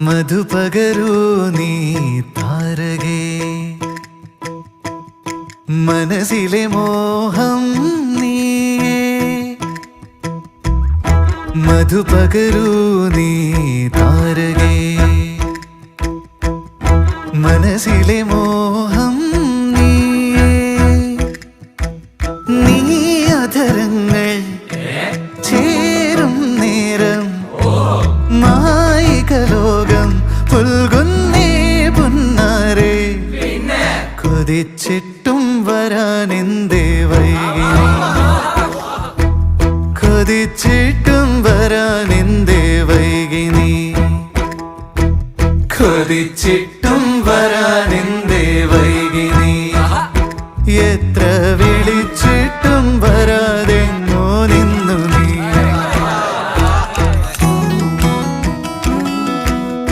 മധുപകരൂ നീ താരകേ, മനസ്സിലെ മോഹം നീയേ. മധുപകരൂ നീ താരകേ, മനസ്സിലെ മോഹം നീയേ. നീ അധരങ്ങൾ ചേരും നേരം മായികലോകം പുൽകുന്നേ പുന്നാരേ. കൊതിച്ചിട്ടും വരാനെന്തേ വൈകി, കൊതിച്ചിട്ടും വരാനെന്തേ വൈകി നീ, കൊതിച്ചിട്ടും വരാനെന്തേ